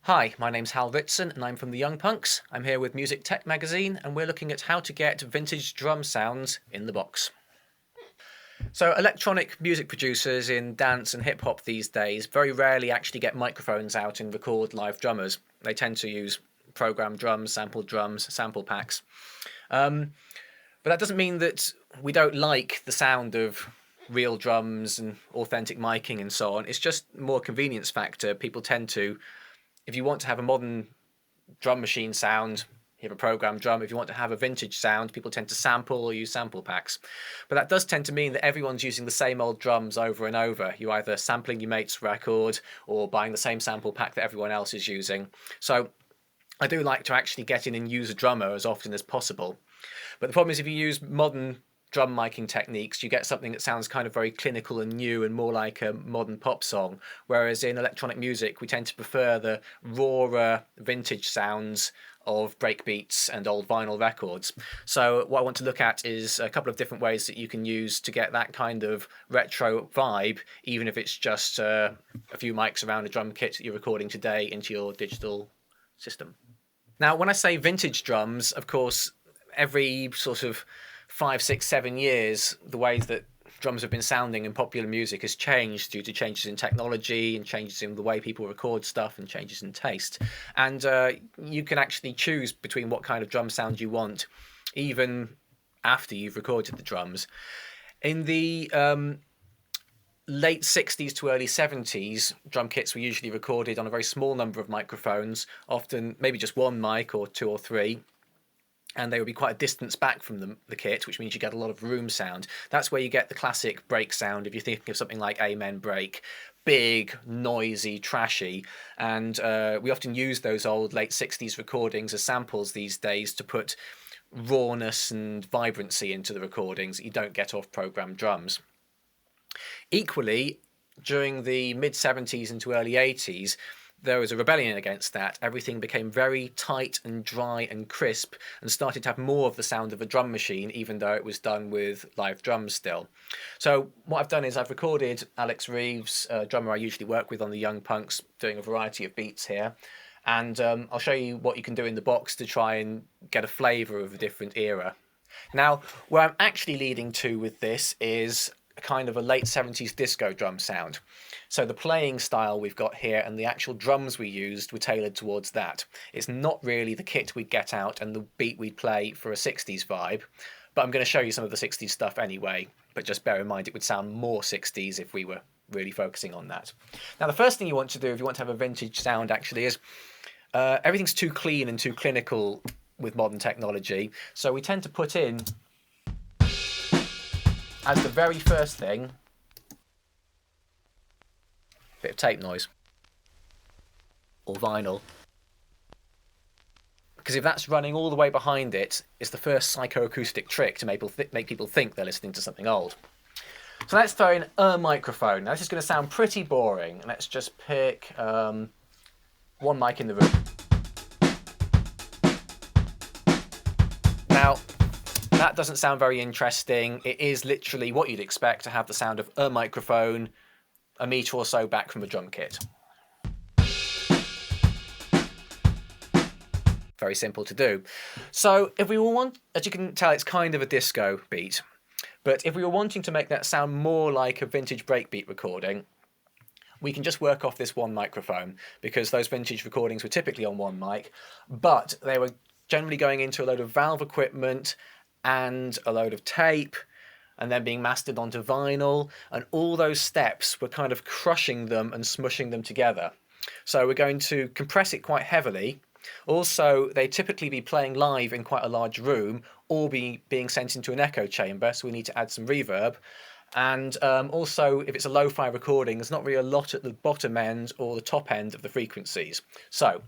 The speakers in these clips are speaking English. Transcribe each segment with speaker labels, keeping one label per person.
Speaker 1: Hi, my name's Hal Ritson and I'm from the Young Punx. I'm here with Music Tech Magazine and we're looking at how to get vintage drum sounds in the box. So electronic music producers in dance and hip hop these days very rarely actually get microphones out and record live drummers. They tend to use programmed drums, sample packs. But that doesn't mean that we don't like the sound of real drums and authentic miking and so on. It's just more convenience factor. People tend to, if you want to have a modern drum machine sound, you have a programmed drum. If you want to have a vintage sound, people tend to sample or use sample packs. But that does tend to mean that everyone's using the same old drums over and over. You're either sampling your mate's record or buying the same sample pack that everyone else is using. So I do like to actually get in and use a drummer as often as possible. But the problem is if you use modern drum miking techniques, you get something that sounds kind of very clinical and new and more like a modern pop song. Whereas in electronic music, we tend to prefer the rawer vintage sounds of breakbeats and old vinyl records. So what I want to look at is a couple of different ways that you can use to get that kind of retro vibe, even if it's just a few mics around a drum kit that you're recording today into your digital system. Now, when I say vintage drums, of course, every sort of 5, 6, 7 years, the ways that drums have been sounding in popular music has changed due to changes in technology and changes in the way people record stuff and changes in taste. And you can actually choose between what kind of drum sound you want, even after you've recorded the drums. In the late 60s to early 70s, drum kits were usually recorded on a very small number of microphones, often maybe just one mic or 2 or 3. And they would be quite a distance back from the kit, which means you get a lot of room sound. That's where you get the classic break sound, if you think of something like Amen Break. Big, noisy, trashy. And we often use those old late 60s recordings as samples these days to put rawness and vibrancy into the recordings that you don't get off programmed drums. Equally, during the mid-70s into early 80s, there was a rebellion against that. Everything became very tight and dry and crisp and started to have more of the sound of a drum machine, even though it was done with live drums still. So what I've done is I've recorded Alex Reeves, a drummer I usually work with on the Young Punx, doing a variety of beats here. And I'll show you what you can do in the box to try and get a flavour of a different era. Now, where I'm actually leading to with this is a kind of a late 70s disco drum sound. So the playing style we've got here and the actual drums we used were tailored towards that. It's not really the kit we'd get out and the beat we'd play for a 60s vibe, but I'm going to show you some of the 60s stuff anyway, but just bear in mind it would sound more 60s if we were really focusing on that. Now the first thing you want to do if you want to have a vintage sound actually is everything's too clean and too clinical with modern technology, so we tend to put in as the very first thing, bit of tape noise or vinyl, because if that's running all the way behind it, it's the first psychoacoustic trick to make people think they're listening to something old. So let's throw in a microphone. Now this is going to sound pretty boring. Let's just pick one mic in the room. Now that doesn't sound very interesting. It is literally what you'd expect to have the sound of a microphone a metre or so back from a drum kit. Very simple to do. So if we want, as you can tell, it's kind of a disco beat, but if we were wanting to make that sound more like a vintage breakbeat recording, we can just work off this one microphone, because those vintage recordings were typically on one mic, but they were generally going into a load of valve equipment and a load of tape, and then being mastered onto vinyl, and all those steps were kind of crushing them and smushing them together. So we're going to compress it quite heavily. Also, they typically be playing live in quite a large room or being sent into an echo chamber, so we need to add some reverb. And also, if it's a lo-fi recording, there's not really a lot at the bottom end or the top end of the frequencies. So,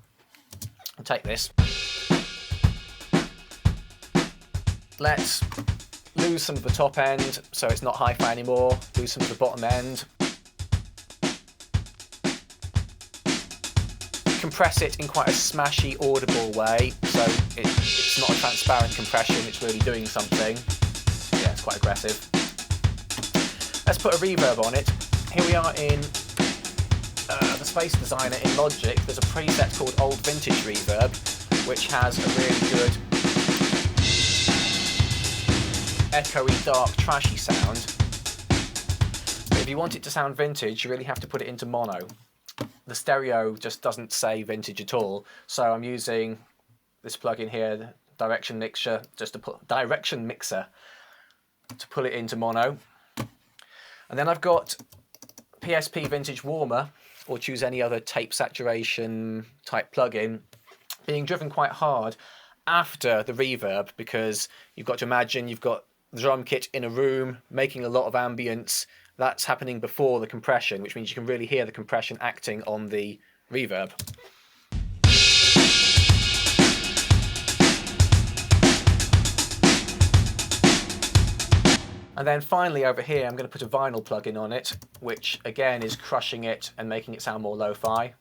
Speaker 1: I'll take this. Let's lose some of the top end, so it's not hi-fi anymore. Lose some of the bottom end. Compress it in quite a smashy, audible way, so it's not a transparent compression, it's really doing something. Yeah, it's quite aggressive. Let's put a reverb on it. Here we are in the Space Designer in Logic, there's a preset called Old Vintage Reverb, which has a really good echoey, dark, trashy sound. But if you want it to sound vintage, you really have to put it into mono. The stereo just doesn't say vintage at all, so I'm using this plugin here, the Direction Mixer, to pull it into mono. And then I've got PSP Vintage Warmer, or choose any other tape saturation type plugin, being driven quite hard after the reverb, because you've got to imagine you've got the drum kit in a room making a lot of ambience. That's happening before the compression, which means you can really hear the compression acting on the reverb. And then finally over here, I'm going to put a vinyl plugin on it, which again is crushing it and making it sound more lo-fi.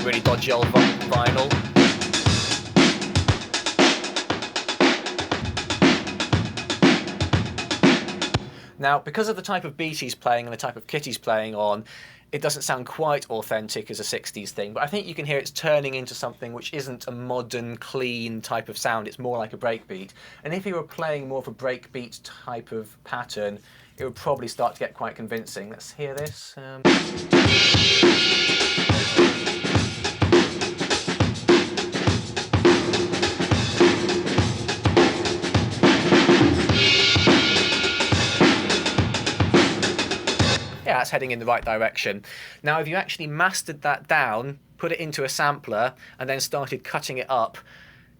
Speaker 1: Really dodgy old vinyl. Now, because of the type of beat he's playing and the type of kit he's playing on, it doesn't sound quite authentic as a 60s thing, but I think you can hear it's turning into something which isn't a modern, clean type of sound. It's more like a breakbeat. And if he were playing more of a breakbeat type of pattern, it would probably start to get quite convincing. Let's hear this. Yeah, that's heading in the right direction. Now, if you actually mastered that down, put it into a sampler, and then started cutting it up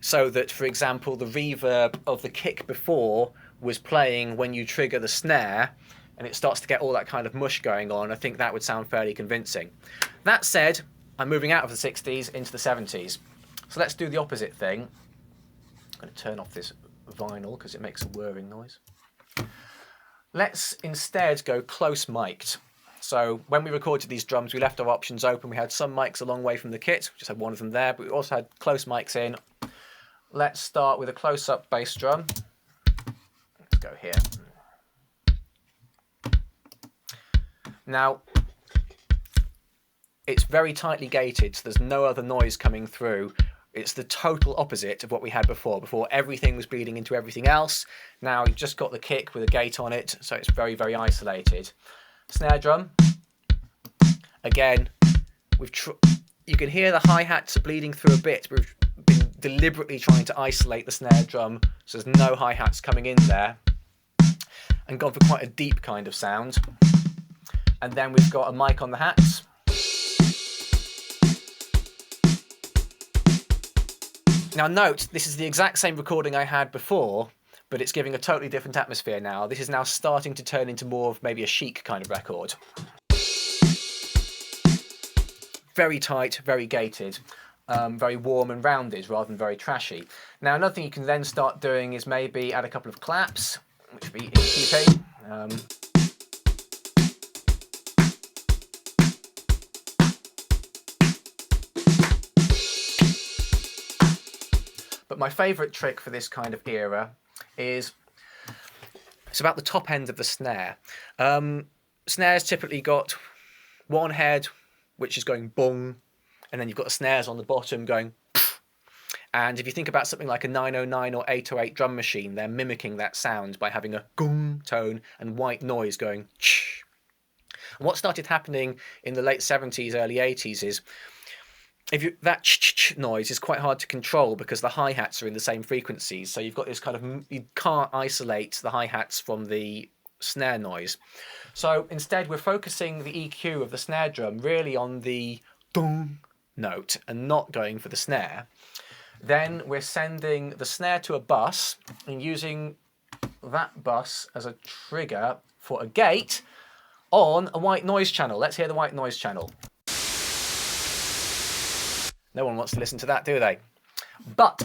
Speaker 1: so that, for example, the reverb of the kick before was playing when you trigger the snare, and it starts to get all that kind of mush going on, I think that would sound fairly convincing. That said, I'm moving out of the 60s into the 70s. So let's do the opposite thing. I'm going to turn off this vinyl because it makes a whirring noise. Let's instead go close mic'd. So when we recorded these drums, we left our options open. We had some mics a long way from the kit, we just had one of them there, but we also had close mics in. Let's start with a close-up bass drum. Let's go here. Now, it's very tightly gated, so there's no other noise coming through. It's the total opposite of what we had before. Before, everything was bleeding into everything else. Now you've just got the kick with a gate on it, so it's very, very isolated. Snare drum. Again, you can hear the hi-hats are bleeding through a bit, but we've been deliberately trying to isolate the snare drum, so there's no hi-hats coming in there, and gone for quite a deep kind of sound. And then we've got a mic on the hats. Now note, this is the exact same recording I had before, but it's giving a totally different atmosphere now. This is now starting to turn into more of maybe a chic kind of record. Very tight, very gated, very warm and rounded rather than very trashy. Now another thing you can then start doing is maybe add a couple of claps, which would be in keeping. But my favourite trick for this kind of era is, it's about the top end of the snare. Snares typically got one head which is going bong, and then you've got the snares on the bottom going pff. And if you think about something like a 909 or 808 drum machine, they're mimicking that sound by having a gong tone and white noise going ch. And what started happening in the late 70s, early 80s is, that ch-ch-ch noise is quite hard to control because the hi-hats are in the same frequencies. So you've got this kind of, you can't isolate the hi-hats from the snare noise. So instead we're focusing the EQ of the snare drum really on the dong note and not going for the snare. Then we're sending the snare to a bus and using that bus as a trigger for a gate on a white noise channel. Let's hear the white noise channel. No one wants to listen to that, do they? But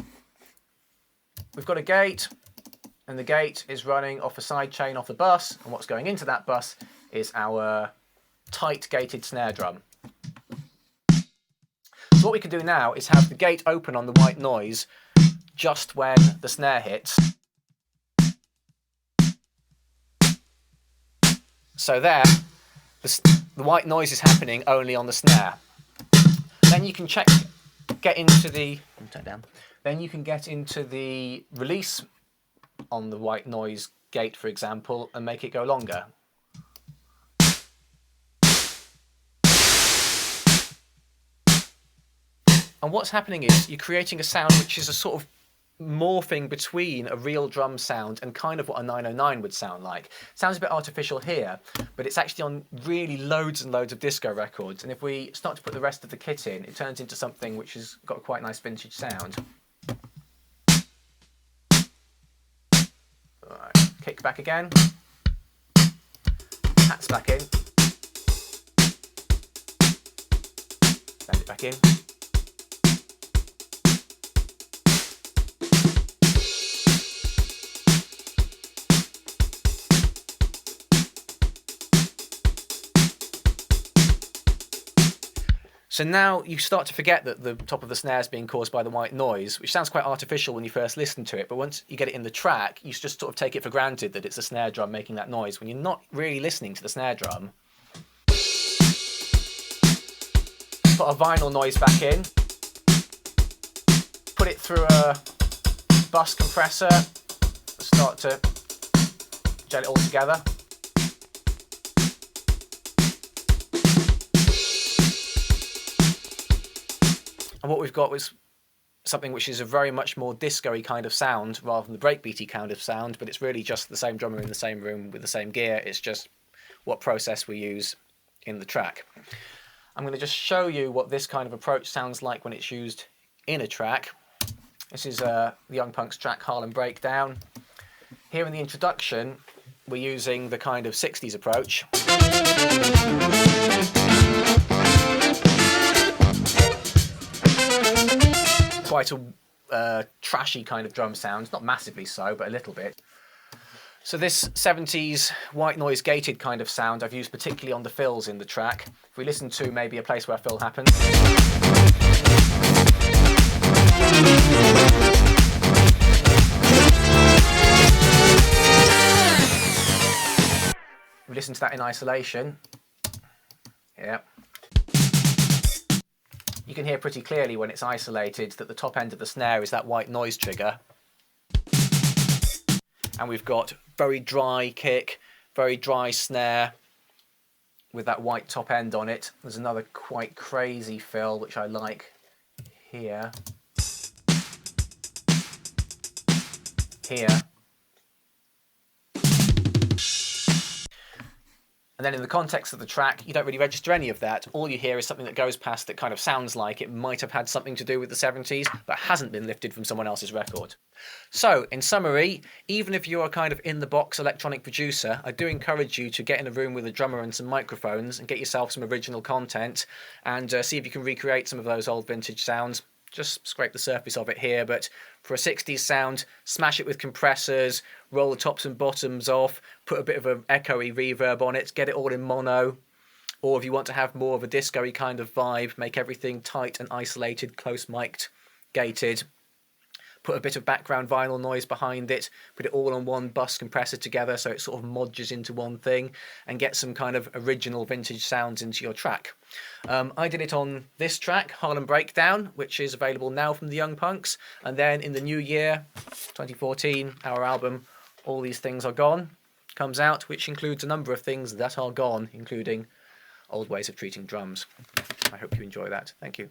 Speaker 1: we've got a gate, and the gate is running off a side chain off the bus, and what's going into that bus is our tight gated snare drum. So what we can do now is have the gate open on the white noise just when the snare hits. So there, the white noise is happening only on the snare. Then you can get into the, turn down. Then you can get into the release on the white noise gate, for example, and make it go longer. And what's happening is you're creating a sound which is a sort of morphing between a real drum sound and kind of what a 909 would sound like. Sounds a bit artificial here, but it's actually on really loads and loads of disco records. And if we start to put the rest of the kit in, it turns into something which has got a quite nice vintage sound. All right, kick back again. Hats back in. Bend it back in. So now you start to forget that the top of the snare is being caused by the white noise, which sounds quite artificial when you first listen to it, but once you get it in the track, you just sort of take it for granted that it's the snare drum making that noise when you're not really listening to the snare drum. Put a vinyl noise back in, put it through a bus compressor, start to gel it all together. And what we've got was something which is a very much more disco-y kind of sound rather than the breakbeaty kind of sound, but it's really just the same drummer in the same room with the same gear. It's just what process we use in the track. I'm going to just show you what this kind of approach sounds like when it's used in a track. This is the Young Punx track Harlem Breakdown. Here in the introduction, we're using the kind of 60s approach. Quite a trashy kind of drum sound, not massively so, but a little bit. So this 70s white noise gated kind of sound I've used particularly on the fills in the track. If we listen to maybe A Place Where a Fill Happens. We listen to that in isolation. Yeah. You can hear pretty clearly when it's isolated that the top end of the snare is that white noise trigger. And we've got very dry kick, very dry snare with that white top end on it. There's another quite crazy fill which I like here. Here. And then in the context of the track, you don't really register any of that. All you hear is something that goes past that kind of sounds like it might have had something to do with the 70s, but hasn't been lifted from someone else's record. So, in summary, even if you're a kind of in-the-box electronic producer, I do encourage you to get in a room with a drummer and some microphones and get yourself some original content and see if you can recreate some of those old vintage sounds. Just scrape the surface of it here, but for a 60s sound, smash it with compressors, roll the tops and bottoms off, put a bit of an echoey reverb on it, get it all in mono. Or if you want to have more of a disco-y kind of vibe, make everything tight and isolated, close mic'd, gated. Put a bit of background vinyl noise behind it, put it all on one bus compressor together so it sort of modges into one thing, and get some kind of original vintage sounds into your track. I did it on this track, Harlem Breakdown, which is available now from the Young Punx, and then in the new year, 2014, our album, All These Things Are Gone, comes out, which includes a number of things that are gone, including old ways of treating drums. I hope you enjoy that. Thank you.